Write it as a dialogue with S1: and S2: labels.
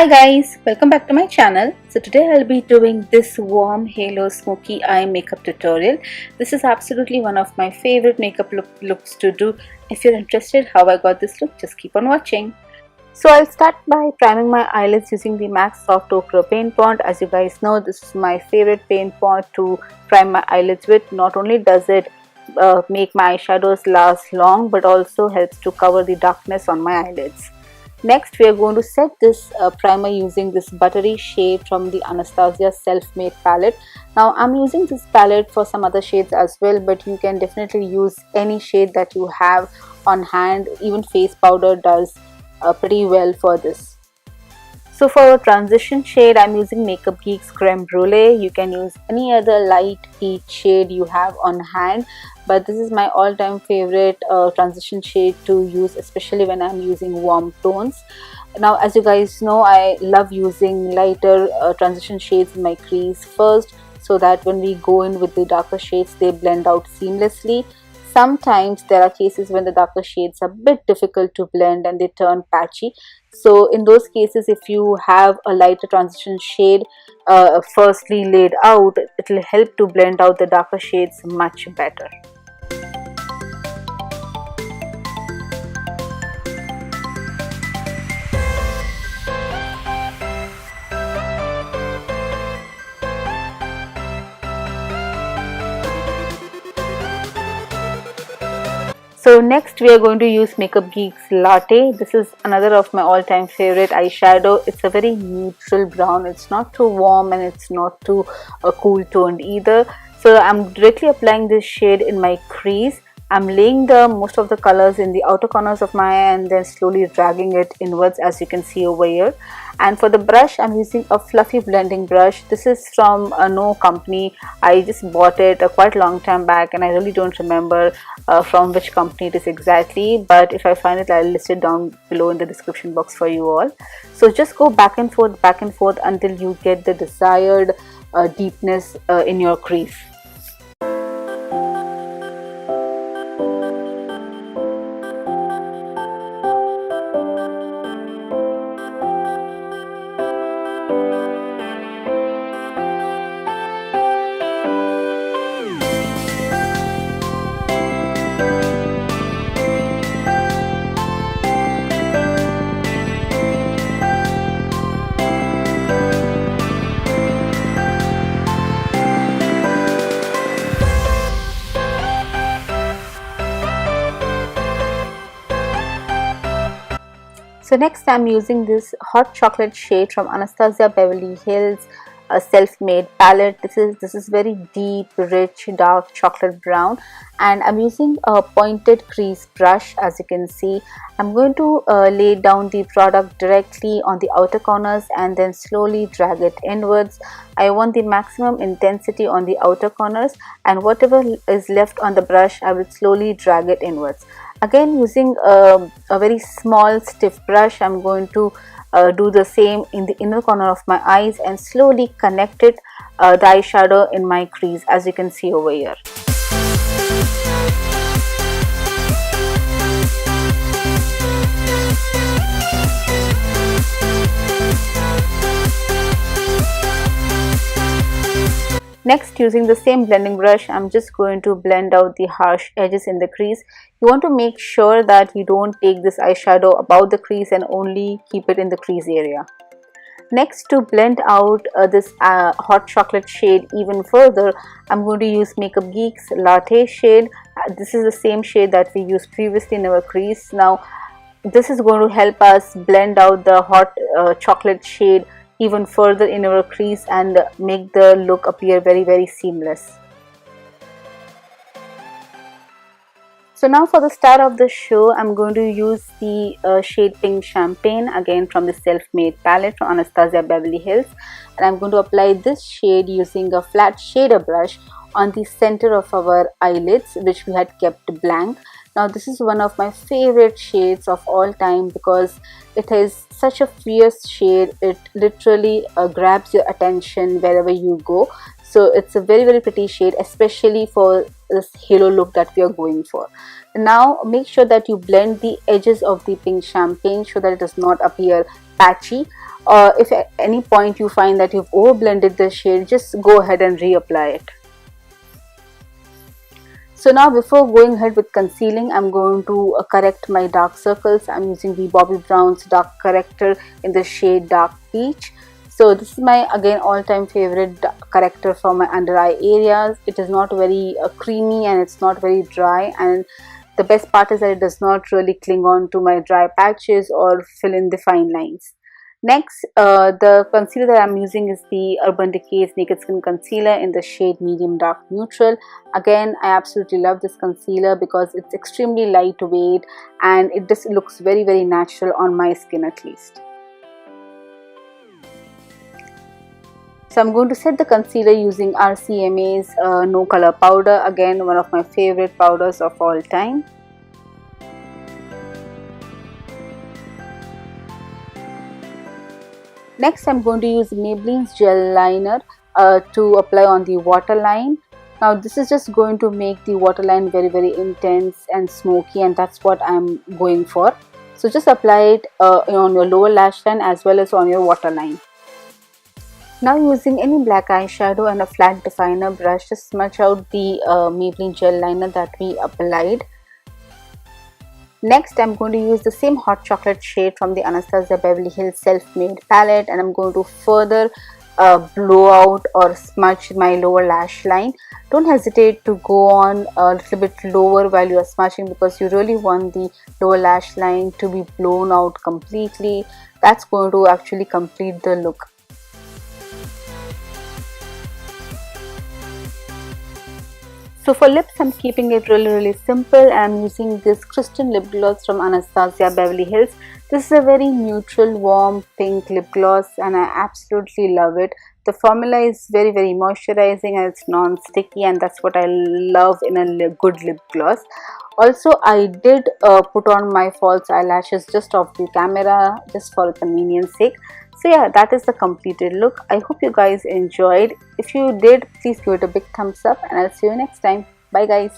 S1: Hi guys, welcome back to my channel. So today I'll be doing this warm halo smoky eye makeup tutorial. This is absolutely one of my favorite makeup looks to do. If you're interested how I got this look, just keep on watching. So I'll start by priming my eyelids using the MAC Soft Ochre Paint Pot. As you guys know, this is my favorite paint pot to prime my eyelids with. Not only does it make my eyeshadows last long, but also helps to cover the darkness on my eyelids. Next, we are going to set this primer using this buttery shade from the Anastasia self-made palette. Now, I'm using this palette for some other shades as well, but you can definitely use any shade that you have on hand. Even face powder does pretty well for this. So for a transition shade, I'm using Makeup Geek's Creme Brulee. You can use any other light peach shade you have on hand, but this is my all-time favorite transition shade to use, especially when I'm using warm tones. Now, as you guys know, I love using lighter transition shades in my crease first, so that when we go in with the darker shades, they blend out seamlessly. Sometimes there are cases when the darker shades are a bit difficult to blend and they turn patchy. So in those cases, if you have a lighter transition shade firstly laid out, it will help to blend out the darker shades much better. So next we are going to use Makeup Geek's Latte. This is another of my all-time favorite eyeshadow. It's a very neutral brown. It's not too warm and it's not too cool toned either. So I'm directly applying this shade in my crease. I'm laying the most of the colors in the outer corners of my eye and then slowly dragging it inwards, as you can see over here. And for the brush, I'm using a fluffy blending brush. This is from no company. I just bought it a quite long time back and I really don't remember from which company it is exactly, but if I find it, I'll list it down below in the description box for you all. So just go back and forth until you get the desired deepness in your crease. So next I'm using this hot chocolate shade from Anastasia Beverly Hills, a self-made palette. This is very deep, rich, dark chocolate brown, and I'm using a pointed crease brush. As you can see, I'm going to lay down the product directly on the outer corners and then slowly drag it inwards. I want the maximum intensity on the outer corners, and whatever is left on the brush, I will slowly drag it inwards. Again, using a very small stiff brush, I'm going to do the same in the inner corner of my eyes and slowly connect it, the eyeshadow in my crease, as you can see over here. Next, using the same blending brush, I'm just going to blend out the harsh edges in the crease. You want to make sure that you don't take this eyeshadow above the crease and only keep it in the crease area. Next, to blend out this hot chocolate shade even further, I'm going to use Makeup Geek's Latte shade. This is the same shade that we used previously in our crease. Now, this is going to help us blend out the hot chocolate shade even further in our crease and make the look appear very seamless. So now for the start of the show, I'm going to use the shade Pink Champagne, again from the self-made palette from Anastasia Beverly Hills, and I'm going to apply this shade using a flat shader brush on the center of our eyelids, which we had kept blank. Now this is one of my favorite shades of all time because it is such a fierce shade. It literally grabs your attention wherever you go. So it's a very pretty shade, especially for this halo look that we are going for. Now make sure that you blend the edges of the Pink Champagne so that it does not appear patchy. or if at any point you find that you've over blended the shade, just go ahead and reapply it. So now before going ahead with concealing, I'm going to correct my dark circles. I'm using the Bobbi Brown's dark corrector in the shade Dark Peach. So this is my again all-time favorite corrector for my under eye areas. It is not very creamy and it's not very dry, and the best part is that it does not really cling on to my dry patches or fill in the fine lines. Next, the concealer that I'm using is the Urban Decay's Naked Skin Concealer in the shade Medium Dark Neutral. Again, I absolutely love this concealer because it's extremely lightweight and it just looks very natural on my skin at least. So I'm going to set the concealer using RCMA's No Color Powder, again one of my favorite powders of all time. Next, I'm going to use Maybelline's gel liner to apply on the waterline. Now this is just going to make the waterline very intense and smoky, and that's what I'm going for. So just apply it on your lower lash line as well as on your waterline. Now using any black eyeshadow and a flat definer brush, just smudge out the Maybelline gel liner that we applied. Next, I'm going to use the same hot chocolate shade from the Anastasia Beverly Hills Self-Made palette, and I'm going to further blow out or smudge my lower lash line. Don't hesitate to go on a little bit lower while you are smudging, because you really want the lower lash line to be blown out completely. That's going to actually complete the look. So for lips, I'm keeping it really simple. I'm using this Crystal lip gloss from Anastasia Beverly Hills. This is a very neutral, warm pink lip gloss and I absolutely love it. The formula is very moisturizing and it's non-sticky, and that's what I love in a good lip gloss. Also, I did put on my false eyelashes just off the camera, just for convenience sake. So yeah, that is the completed look. I hope you guys enjoyed. If you did, please give it a big thumbs up and I'll see you next time. Bye guys.